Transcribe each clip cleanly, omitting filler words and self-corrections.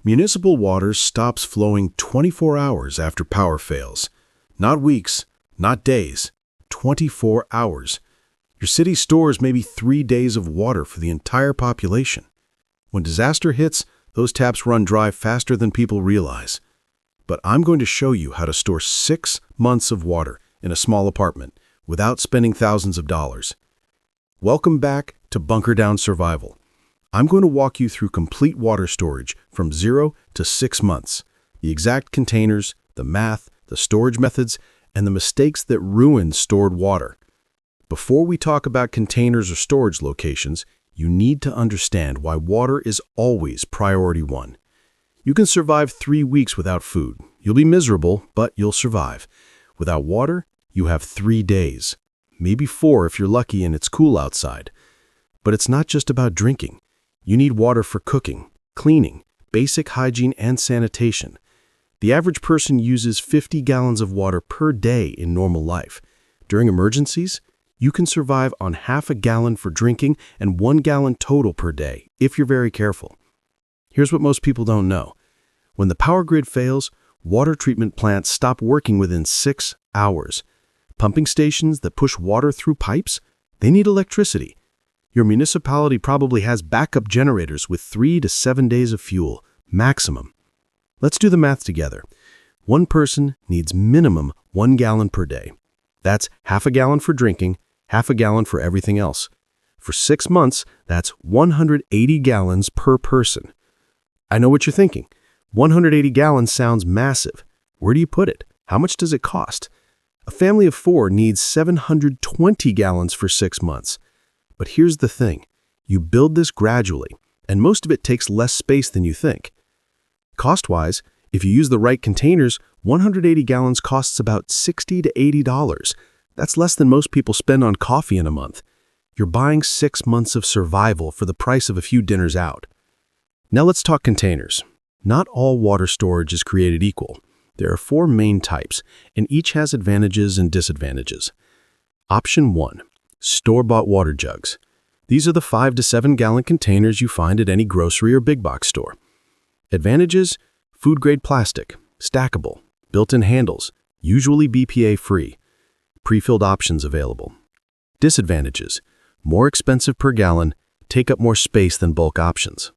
Municipal water stops flowing 24 hours after power fails. Not weeks, not days, 24 hours. Your city stores maybe 3 days of water for the entire population. When disaster hits, those taps run dry faster than people realize. But I'm going to show you how to store 6 months of water in a small apartment without spending thousands of dollars. Welcome back to Bunker Down Survival. I'm going to walk you through complete water storage from 0 to 6 months, the exact containers, the math, the storage methods, and the mistakes that ruin stored water. Before we talk about containers or storage locations, you need to understand why water is always priority one. You can survive 3 weeks without food. You'll be miserable, but you'll survive. Without water, you have 3 days, maybe 4 if you're lucky and it's cool outside. But it's not just about drinking. You need water for cooking, cleaning, basic hygiene, and sanitation. The average person uses 50 gallons of water per day in normal life. During emergencies, you can survive on half a gallon for drinking and 1 gallon total per day, if you're very careful. Here's what most people don't know. When the power grid fails, water treatment plants stop working within 6 hours. Pumping stations that push water through pipes, they need electricity. Your municipality probably has backup generators with 3 to 7 days of fuel, maximum. Let's do the math together. One person needs minimum 1 gallon per day. That's half a gallon for drinking, half a gallon for everything else. For 6 months, that's 180 gallons per person. I know what you're thinking. 180 gallons sounds massive. Where do you put it? How much does it cost? A family of 4 needs 720 gallons for 6 months. But here's the thing. You build this gradually, and most of it takes less space than you think. Cost-wise, if you use the right containers, 180 gallons costs about $60 to $80. That's less than most people spend on coffee in a month. You're buying 6 months of survival for the price of a few dinners out. Now let's talk containers. Not all water storage is created equal. There are 4 main types, and each has advantages and disadvantages. Option 1. Store-bought water jugs. These are the 5 to 7 gallon containers you find at any grocery or big box store. Advantages: food-grade plastic, stackable, built-in handles, usually BPA-free. Pre-filled options available. Disadvantages: more expensive per gallon, take up more space than bulk options.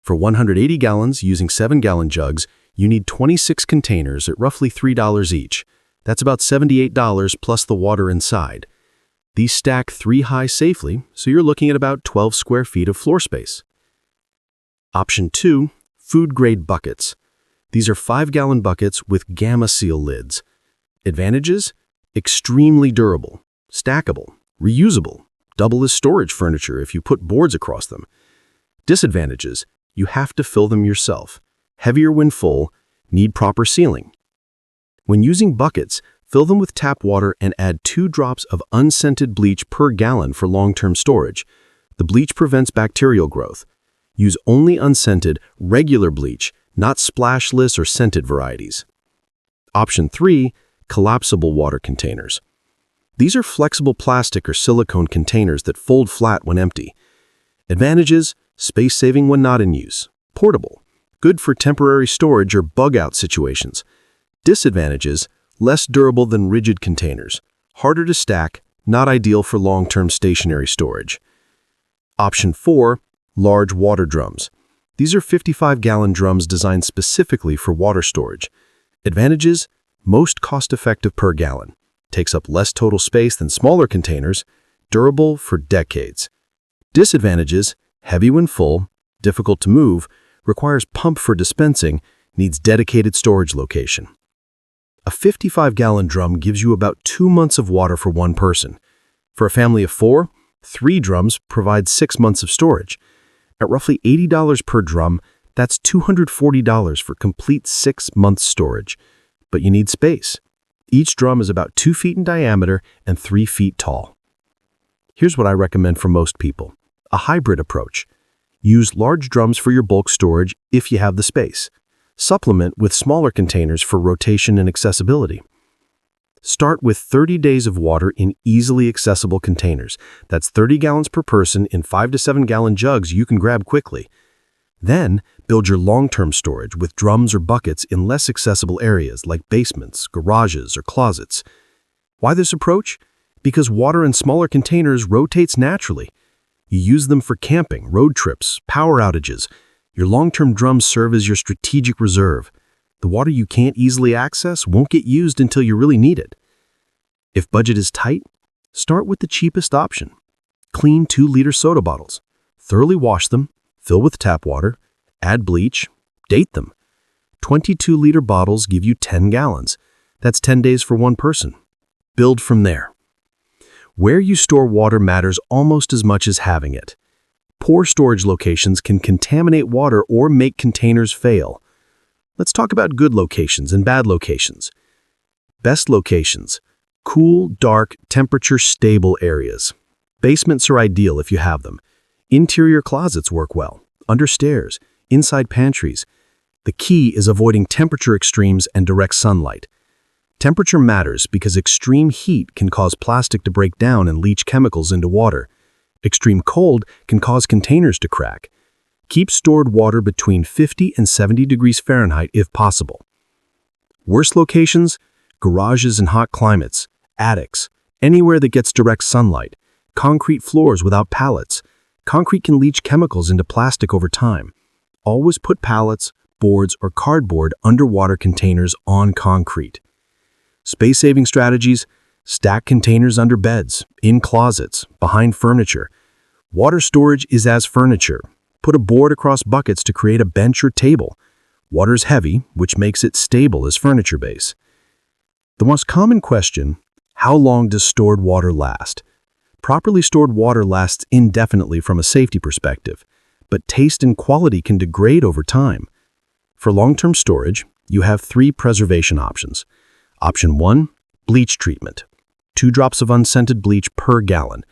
For 180 gallons using 7-gallon jugs, you need 26 containers at roughly $3 each. That's about $78 plus the water inside. These stack 3 high safely, so you're looking at about 12 square feet of floor space. Option 2. Food-grade buckets. These are 5-gallon buckets with Gamma Seal lids. Advantages: extremely durable, stackable, reusable, double as storage furniture if you put boards across them. Disadvantages: you have to fill them yourself, heavier when full, need proper sealing. When using buckets, fill them with tap water and add 2 drops of unscented bleach per gallon for long-term storage. The bleach prevents bacterial growth. Use only unscented, regular bleach, not splashless or scented varieties. Option 3. Collapsible water containers. These are flexible plastic or silicone containers that fold flat when empty. Advantages: space-saving when not in use, portable, good for temporary storage or bug-out situations. Disadvantages: less durable than rigid containers, harder to stack, not ideal for long-term stationary storage. Option 4. Large water drums. These are 55-gallon drums designed specifically for water storage. Advantages: most cost-effective per gallon, takes up less total space than smaller containers, durable for decades. Disadvantages: heavy when full, difficult to move, requires pump for dispensing, needs dedicated storage location. A 55-gallon drum gives you about 2 months of water for one person. For a family of 4, 3 drums provide 6 months of storage. At roughly $80 per drum, that's $240 for complete 6 months storage. But you need space. Each drum is about 2 feet in diameter and 3 feet tall. Here's what I recommend for most people: a hybrid approach. Use large drums for your bulk storage if you have the space. Supplement with smaller containers for rotation and accessibility. Start with 30 days of water in easily accessible containers. That's 30 gallons per person in 5 to 7 gallon jugs you can grab quickly. Then, build your long-term storage with drums or buckets in less accessible areas like basements, garages, or closets. Why this approach? Because water in smaller containers rotates naturally. You use them for camping, road trips, power outages. Your long-term drums serve as your strategic reserve. The water you can't easily access won't get used until you really need it. If budget is tight, start with the cheapest option. Clean 2-liter soda bottles. Thoroughly wash them, fill with tap water, add bleach, date them. 22-liter bottles give you 10 gallons. That's 10 days for one person. Build from there. Where you store water matters almost as much as having it. Poor storage locations can contaminate water or make containers fail. Let's talk about good locations and bad locations. Best locations: cool, dark, temperature-stable areas. Basements are ideal if you have them. Interior closets work well, under stairs, inside pantries. The key is avoiding temperature extremes and direct sunlight. Temperature matters because extreme heat can cause plastic to break down and leach chemicals into water. Extreme cold can cause containers to crack. Keep stored water between 50 and 70 degrees Fahrenheit if possible. Worst locations: garages in hot climates, attics, anywhere that gets direct sunlight, concrete floors without pallets. Concrete can leach chemicals into plastic over time. Always put pallets, boards, or cardboard underwater containers on concrete. Space-saving strategies: stack containers under beds, in closets, behind furniture. Water storage is as furniture. Put a board across buckets to create a bench or table. Water's heavy, which makes it stable as furniture base. The most common question: how long does stored water last? Properly stored water lasts indefinitely from a safety perspective, but taste and quality can degrade over time. For long-term storage, you have 3 preservation options. Option 1, bleach treatment. 2 drops of unscented bleach per gallon.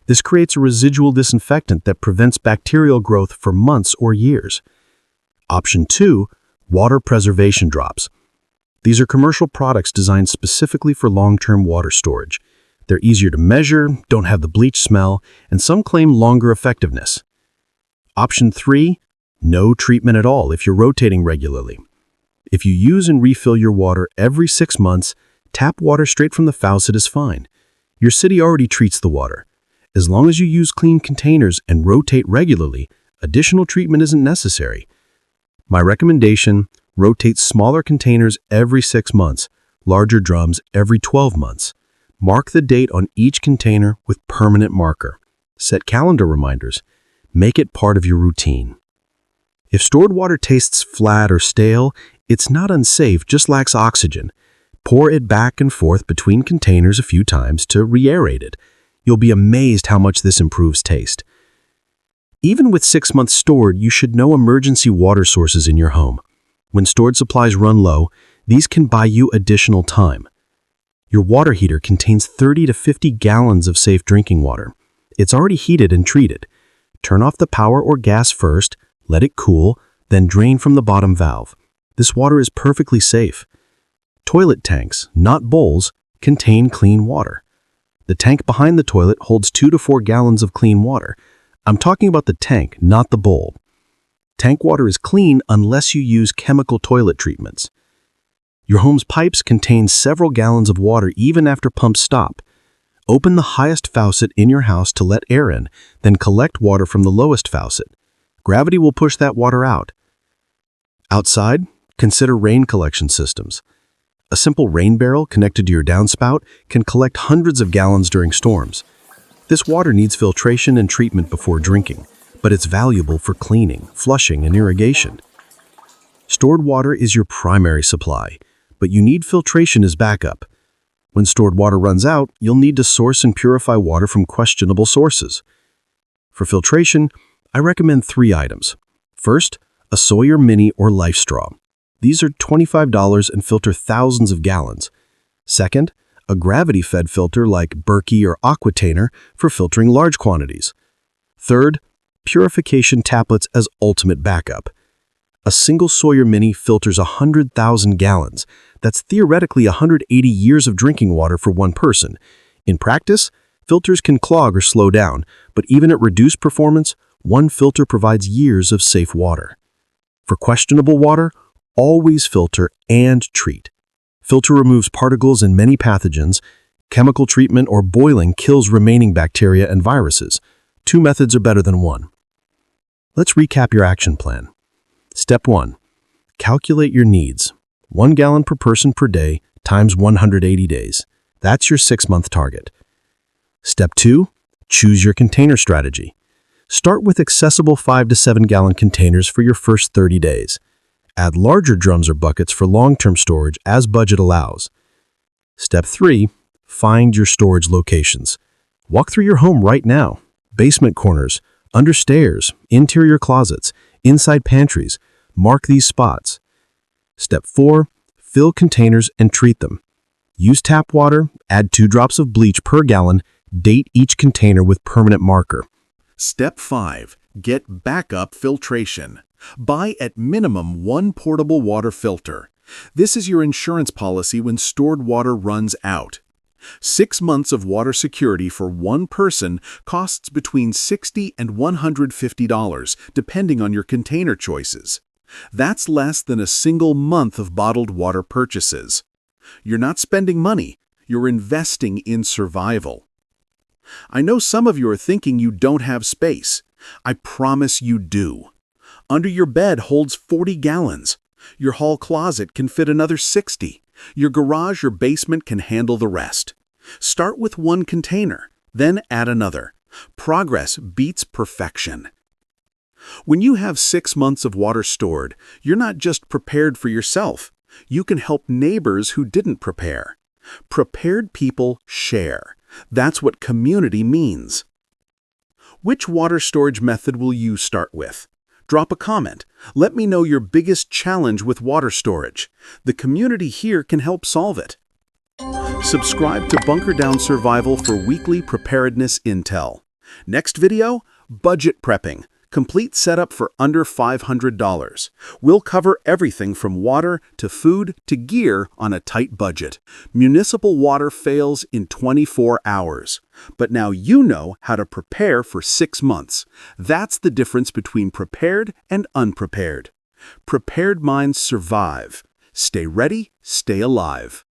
This creates a residual disinfectant that prevents bacterial growth for months or years. Option 2, water preservation drops. These are commercial products designed specifically for long-term water storage. They're easier to measure, don't have the bleach smell, and some claim longer effectiveness. Option 3, no treatment at all if you're rotating regularly. If you use and refill your water every 6 months, tap water straight from the faucet is fine. Your city already treats the water. As long as you use clean containers and rotate regularly, additional treatment isn't necessary. My recommendation: rotate smaller containers every 6 months, larger drums every 12 months. Mark the date on each container with permanent marker. Set calendar reminders. Make it part of your routine. If stored water tastes flat or stale, it's not unsafe, just lacks oxygen. Pour it back and forth between containers a few times to re-aerate it. You'll be amazed how much this improves taste. Even with 6 months stored, you should know emergency water sources in your home. When stored supplies run low, these can buy you additional time. Your water heater contains 30 to 50 gallons of safe drinking water. It's already heated and treated. Turn off the power or gas first, let it cool, then drain from the bottom valve. This water is perfectly safe. Toilet tanks, not bowls, contain clean water. The tank behind the toilet holds 2 to 4 gallons of clean water. I'm talking about the tank, not the bowl. Tank water is clean unless you use chemical toilet treatments. Your home's pipes contain several gallons of water even after pumps stop. Open the highest faucet in your house to let air in, then collect water from the lowest faucet. Gravity will push that water out. Outside, consider rain collection systems. A simple rain barrel connected to your downspout can collect hundreds of gallons during storms. This water needs filtration and treatment before drinking, but it's valuable for cleaning, flushing, and irrigation. Stored water is your primary supply, but you need filtration as backup. When stored water runs out, you'll need to source and purify water from questionable sources. For filtration, I recommend 3 items. First, a Sawyer Mini or Life Straw. These are $25 and filter thousands of gallons. Second, a gravity-fed filter like Berkey or Aquitainer for filtering large quantities. Third, purification tablets as ultimate backup. A single Sawyer Mini filters 100,000 gallons. That's theoretically 180 years of drinking water for one person. In practice, filters can clog or slow down, but even at reduced performance, one filter provides years of safe water. For questionable water, always filter and treat. Filter removes particles and many pathogens. Chemical treatment or boiling kills remaining bacteria and viruses. 2 methods are better than 1. Let's recap your action plan. Step 1. Calculate your needs. 1 gallon per person per day times 180 days. That's your 6-month target. Step 2. Choose your container strategy. Start with accessible 5 to 7 gallon containers for your first 30 days. Add larger drums or buckets for long-term storage as budget allows. Step 3. Find your storage locations. Walk through your home right now. Basement corners, under stairs, interior closets, inside pantries. Mark these spots. Step 4. Fill containers and treat them. Use tap water, add 2 drops of bleach per gallon, date each container with permanent marker. Step 5. Get backup filtration. Buy at minimum 1 portable water filter. This is your insurance policy when stored water runs out. 6 months of water security for 1 person costs between $60 and $150, depending on your container choices. That's less than a single month of bottled water purchases. You're not spending money, you're investing in survival. I know some of you are thinking you don't have space. I promise you do. Under your bed holds 40 gallons. Your hall closet can fit another 60. Your garage or basement can handle the rest. Start with 1 container, then add another. Progress beats perfection. When you have 6 months of water stored, you're not just prepared for yourself. You can help neighbors who didn't prepare. Prepared people share. That's what community means. Which water storage method will you start with? Drop a comment. Let me know your biggest challenge with water storage. The community here can help solve it. Subscribe to Bunker Down Survival for weekly preparedness intel. Next video, budget prepping. Complete setup for under $500. We'll cover everything from water to food to gear on a tight budget. Municipal water fails in 24 hours. But now you know how to prepare for 6 months. That's the difference between prepared and unprepared. Prepared minds survive. Stay ready, stay alive.